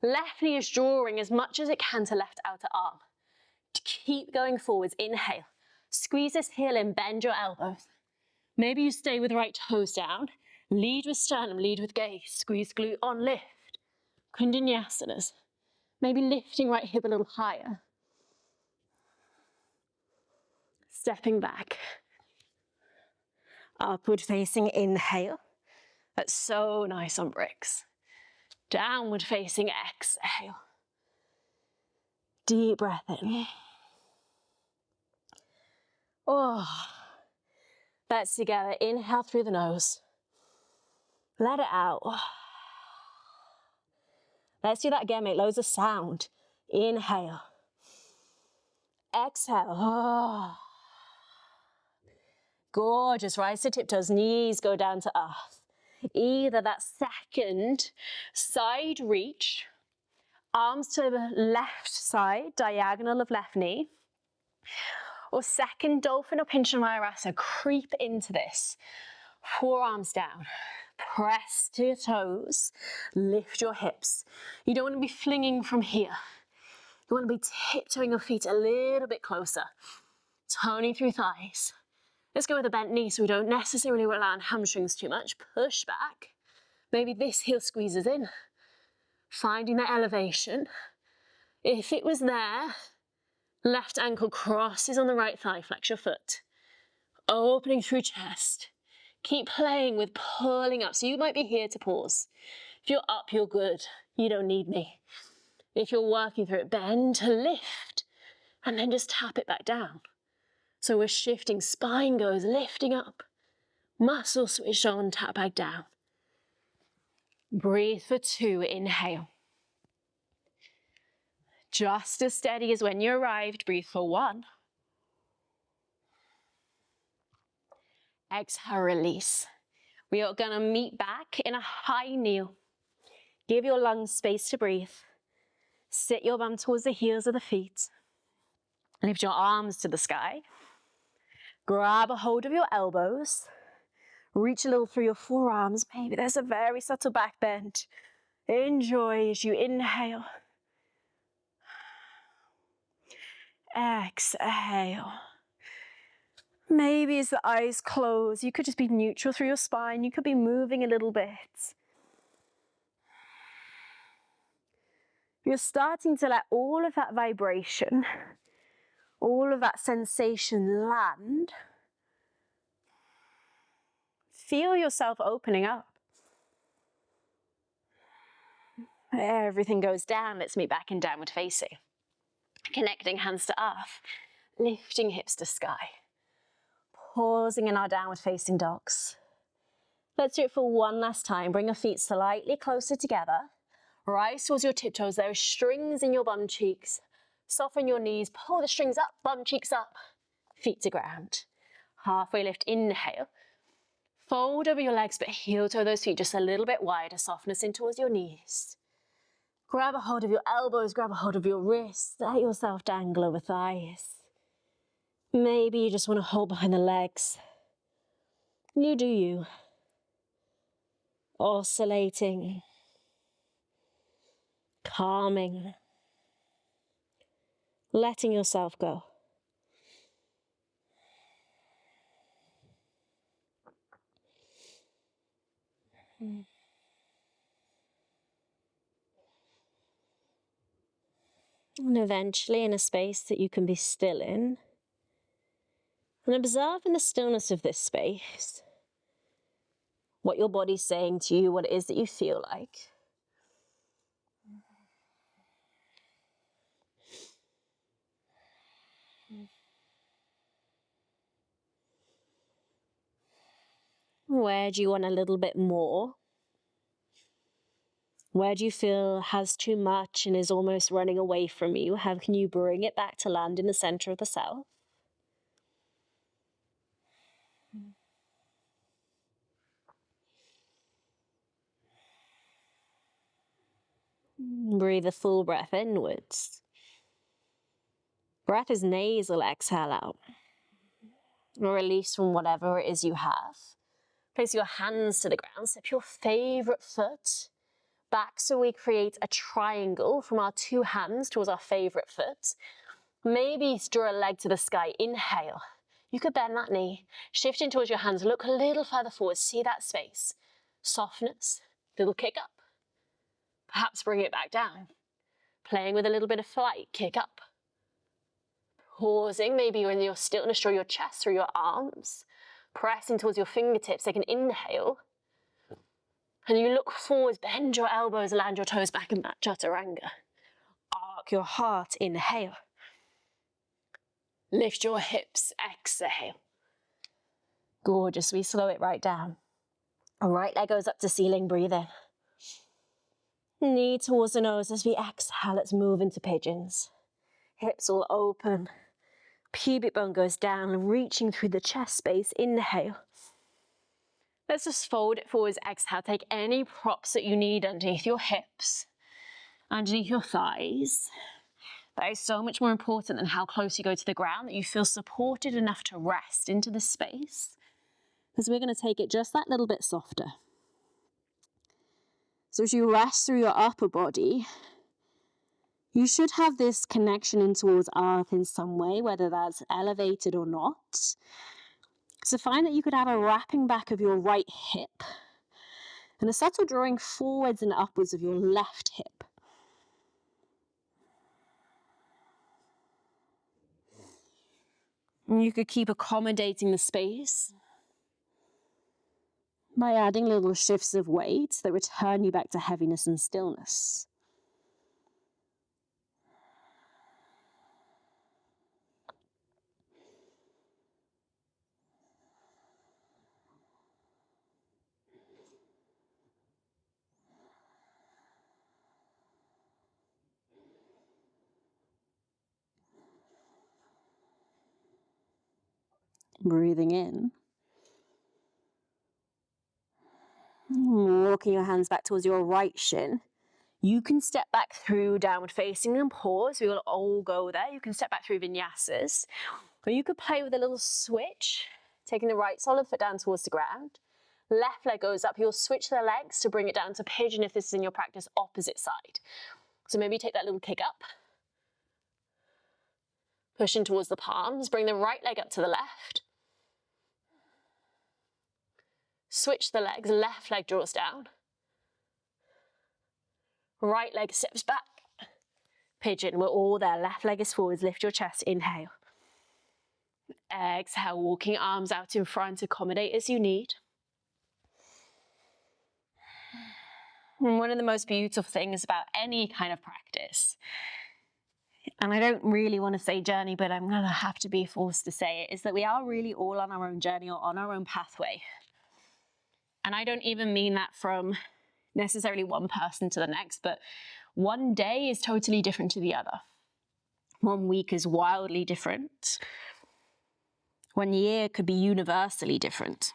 Left knee is drawing as much as it can to left outer arm. To keep going forwards, inhale. Squeeze this heel in, bend your elbows. Maybe you stay with right toes down. Lead with sternum, lead with gaze. Squeeze glute on, lift. Kundaliniasanas. Maybe lifting right hip a little higher. Stepping back. Upward facing inhale. That's so nice on bricks. Downward facing exhale. Deep breath in. Oh, that's together. Inhale through the nose. Let it out. Let's do that again, make loads of sound. Inhale. Exhale. Oh. Gorgeous. Rise to tiptoes, knees go down to earth. Either that second side reach, arms to the left side, diagonal of left knee, or second dolphin or pinch and mayurasa, creep into this. Forearms down, press to your toes, lift your hips. You don't want to be flinging from here. You want to be tiptoeing your feet a little bit closer, toning through thighs. Let's go with a bent knee so we don't necessarily rely on hamstrings too much. Push back. Maybe this heel squeezes in, finding that elevation. If it was there, left ankle crosses on the right thigh, flex your foot. Opening through chest. Keep playing with pulling up. So you might be here to pause. If you're up, you're good. You don't need me. If you're working through it, bend to lift and then just tap it back down. So we're shifting, spine goes, lifting up. Muscle switch on, tap back down. Breathe for 2, inhale. Just as steady as when you arrived, breathe for 1. Exhale, release. We are gonna meet back in a high kneel. Give your lungs space to breathe. Sit your bum towards the heels of the feet. Lift your arms to the sky. Grab a hold of your elbows. Reach a little through your forearms. Maybe there's a very subtle back bend. Enjoy as you inhale. Exhale. Maybe as the eyes close, you could just be neutral through your spine. You could be moving a little bit. You're starting to let all of that vibration, all of that sensation land. Feel yourself opening up. Everything goes down. Let's meet back in downward facing. Connecting hands to earth, lifting hips to sky. Pausing in our downward facing dogs. Let's do it for one last time. Bring your feet slightly closer together. Rise towards your tiptoes. There are strings in your bum cheeks. Soften your knees. Pull the strings up, bum cheeks up. Feet to ground. Halfway lift, inhale. Fold over your legs, but heel toe those feet just a little bit wider. Softness in towards your knees. Grab a hold of your elbows, grab a hold of your wrists. Let yourself dangle over thighs. Maybe you just want to hold behind the legs. You do you. Oscillating. Calming. Letting yourself go. And eventually, in a space that you can be still in, and observe in the stillness of this space what your body's saying to you, what it is that you feel like. Where do you want a little bit more? Where do you feel has too much and is almost running away from you? How can you bring it back to land in the center of the self? breathe a full breath inwards. Breath is nasal, exhale out. Release from whatever it is you have. Place your hands to the ground. Step your favorite foot back so we create a triangle from our two hands towards our favorite foot. Maybe draw a leg to the sky. Inhale. You could bend that knee. Shifting towards your hands. Look a little further forward. See that space. Softness. Little kick up. Perhaps bring it back down. Playing with a little bit of flight. Kick up. Pausing. Maybe when you're stillness, draw your chest through your arms. Pressing towards your fingertips. Take an inhale. And you look forward. Bend your elbows. Land your toes back in that chaturanga. Arc your heart. Inhale. Lift your hips, exhale. Gorgeous, we slow it right down. Right leg goes up to ceiling, breathe in. Knee towards the nose as we exhale, let's move into pigeons. Hips all open. Pubic bone goes down, reaching through the chest space, inhale. Let's just fold it forwards, exhale. Take any props that you need underneath your hips, underneath your thighs. That is so much more important than how close you go to the ground, that you feel supported enough to rest into the space. Because we're going to take it just that little bit softer. So as you rest through your upper body, you should have this connection in towards earth in some way, whether that's elevated or not. So find that you could have a wrapping back of your right hip and a subtle drawing forwards and upwards of your left hip. And you could keep accommodating the space by adding little shifts of weight that return you back to heaviness and stillness. Breathing in. Walking your hands back towards your right shin. You can step back through downward facing and pause. We will all go there. You can step back through vinyasas. Or you could play with a little switch, taking the right solid foot down towards the ground. Left leg goes up. You'll switch the legs to bring it down to pigeon if this is in your practice opposite side. So maybe take that little kick up. Pushing towards the palms. Bring the right leg up to the left. Switch the legs. Left leg draws down. Right leg steps back. Pigeon, we're all there. Left leg is forwards. Lift your chest. Inhale. Exhale, walking arms out in front. Accommodate as you need. And one of the most beautiful things about any kind of practice, and I don't really want to say journey, but I'm going to have to be forced to say it, is that we are really all on our own journey or on our own pathway. And I don't even mean that from necessarily one person to the next, but one day is totally different to the other. One week is wildly different. 1 year could be universally different.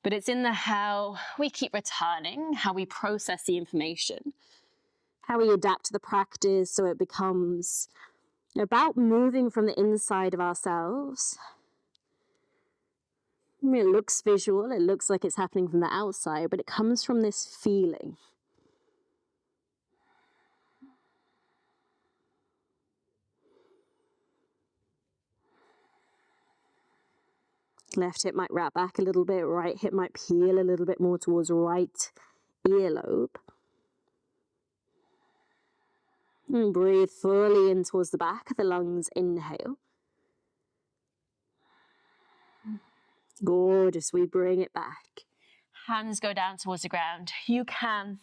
But it's in the how we keep returning, how we process the information, how we adapt to the practice so it becomes about moving from the inside of ourselves. It looks visual, it looks like it's happening from the outside, but it comes from this feeling. Left hip might wrap back a little bit, right hip might peel a little bit more towards right earlobe. And breathe fully in towards the back of the lungs, inhale. Gorgeous, we bring it back. Hands go down towards the ground. You can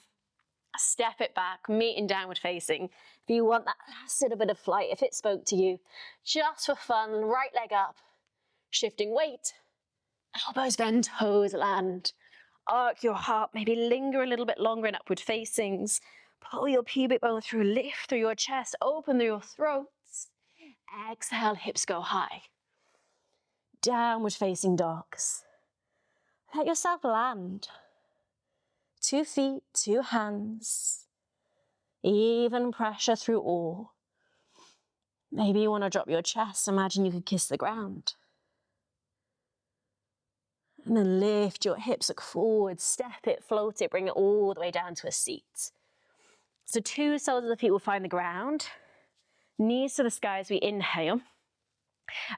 step it back, meet in downward facing. If you want that last little bit of flight, if it spoke to you, just for fun, right leg up, shifting weight, elbows bend, toes land. Arc your heart, maybe linger a little bit longer in upward facings. Pull your pubic bone through, lift through your chest, open through your throats. Exhale, hips go high. Downward facing dogs. Let yourself land. 2 feet, 2 hands. Even pressure through all. Maybe you want to drop your chest. Imagine you could kiss the ground. And then lift your hips, look forward, step it, float it, bring it all the way down to a seat. So 2 soles of the feet will find the ground. Knees to the sky as we inhale.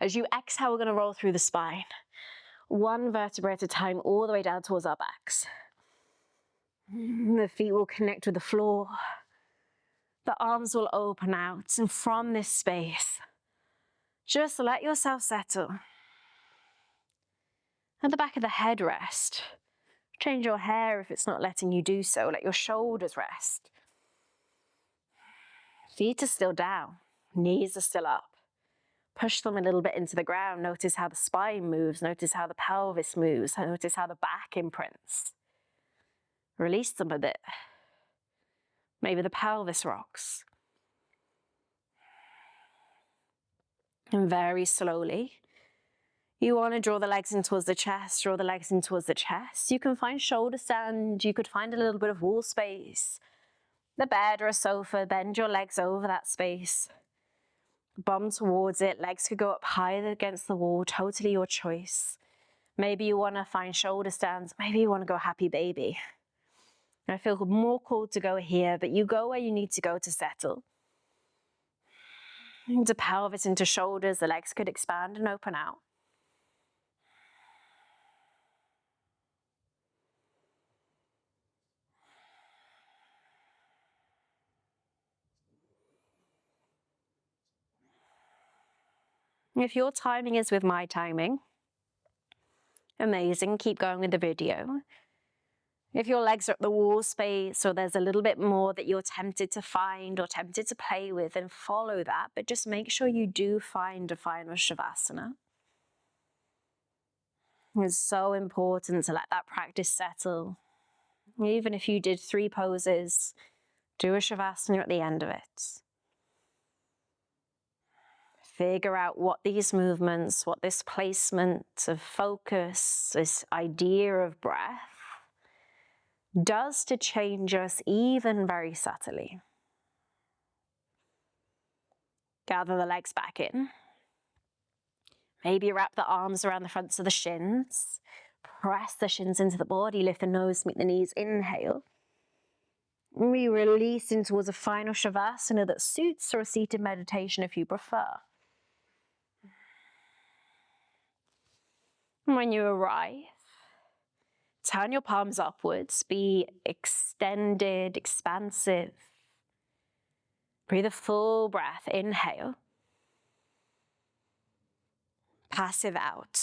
As you exhale, we're going to roll through the spine. 1 vertebra at a time, all the way down towards our backs. The feet will connect with the floor. The arms will open out. And from this space, just let yourself settle. At the back of the head, rest. Change your hair if it's not letting you do so. Let your shoulders rest. Feet are still down. Knees are still up. Push them a little bit into the ground. Notice how the spine moves. Notice how the pelvis moves. Notice how the back imprints. Release them a bit. Maybe the pelvis rocks. And very slowly, you want to draw the legs in towards the chest, draw the legs in towards the chest. You can find shoulder stand, you could find a little bit of wall space. The bed or a sofa, bend your legs over that space. Bum towards it, legs could go up higher against the wall, totally your choice. Maybe you want to find shoulder stands, maybe you want to go happy baby. I feel more called to go here, but you go where you need to go to settle. Into pelvis, into shoulders, the legs could expand and open out. If your timing is with my timing, amazing, keep going with the video. If your legs are up the wall space or there's a little bit more that you're tempted to find or tempted to play with, then follow that, but just make sure you do find a final Shavasana. It's so important to let that practice settle. Even if you did 3 poses, do a Shavasana at the end of it. Figure out what these movements, what this placement of focus, this idea of breath does to change us even very subtly. Gather the legs back in. Maybe wrap the arms around the fronts of the shins. Press the shins into the body, lift the nose, meet the knees, inhale. We release in towards a final Shavasana that suits or a seated meditation if you prefer. And when you arrive, turn your palms upwards, be extended, expansive. Breathe a full breath, inhale. Passive out.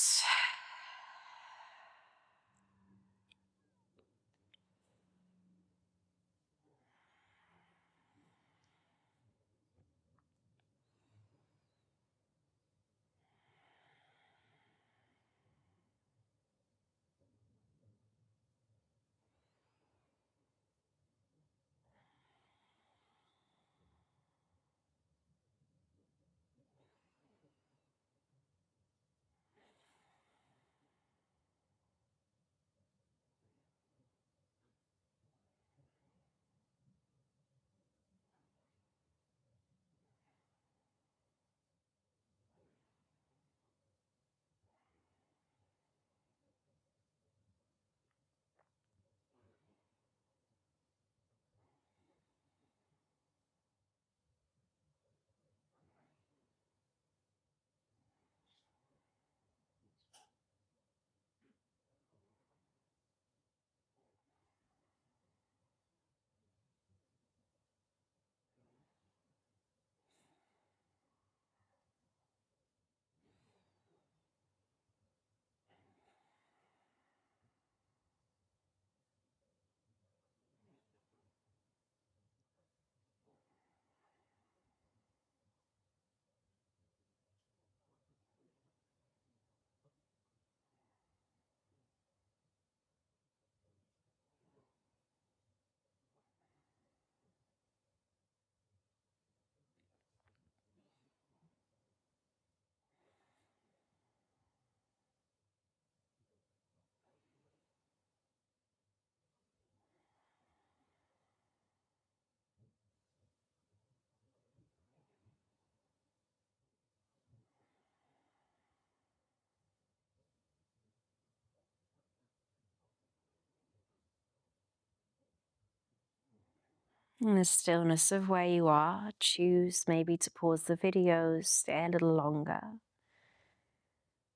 In the stillness of where you are, choose maybe to pause the video, stay a little longer.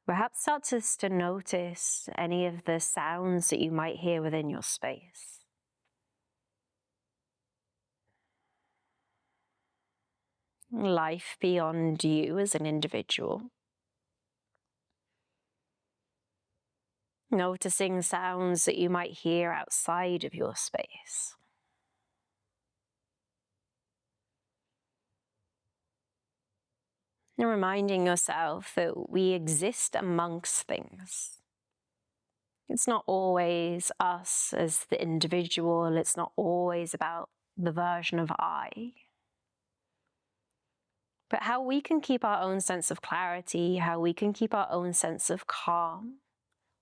Perhaps start just to notice any of the sounds that you might hear within your space. Life beyond you as an individual. Noticing sounds that you might hear outside of your space. And reminding yourself that we exist amongst things. It's not always us as the individual, it's not always about the version of I. But how we can keep our own sense of clarity, how we can keep our own sense of calm,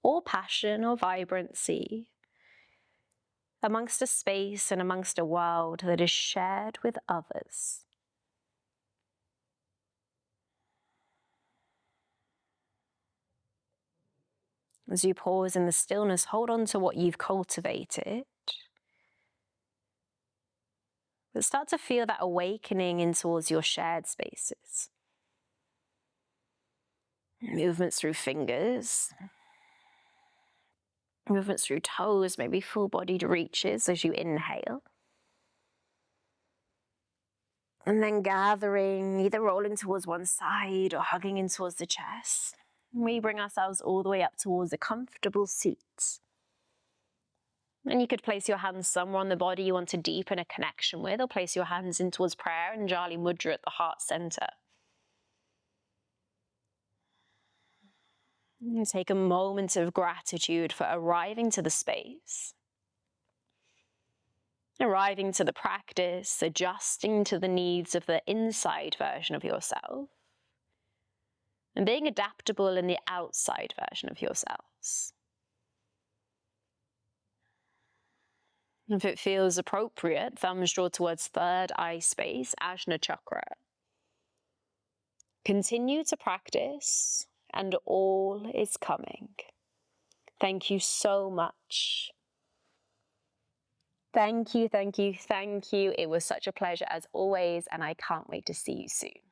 or passion, or vibrancy, amongst a space and amongst a world that is shared with others. As you pause in the stillness, hold on to what you've cultivated. But start to feel that awakening in towards your shared spaces. Movements through fingers. Movements through toes, maybe full-bodied reaches as you inhale. And then gathering, either rolling towards one side or hugging in towards the chest. We bring ourselves all the way up towards a comfortable seat. And you could place your hands somewhere on the body you want to deepen a connection with, or place your hands in towards prayer and Jali Mudra at the heart center. And take a moment of gratitude for arriving to the space, arriving to the practice, adjusting to the needs of the inside version of yourself, and being adaptable in the outside version of yourselves. If it feels appropriate, thumbs draw towards third eye space, Ajna chakra. Continue to practice, and all is coming. Thank you so much. Thank you, thank you, thank you. It was such a pleasure as always, and I can't wait to see you soon.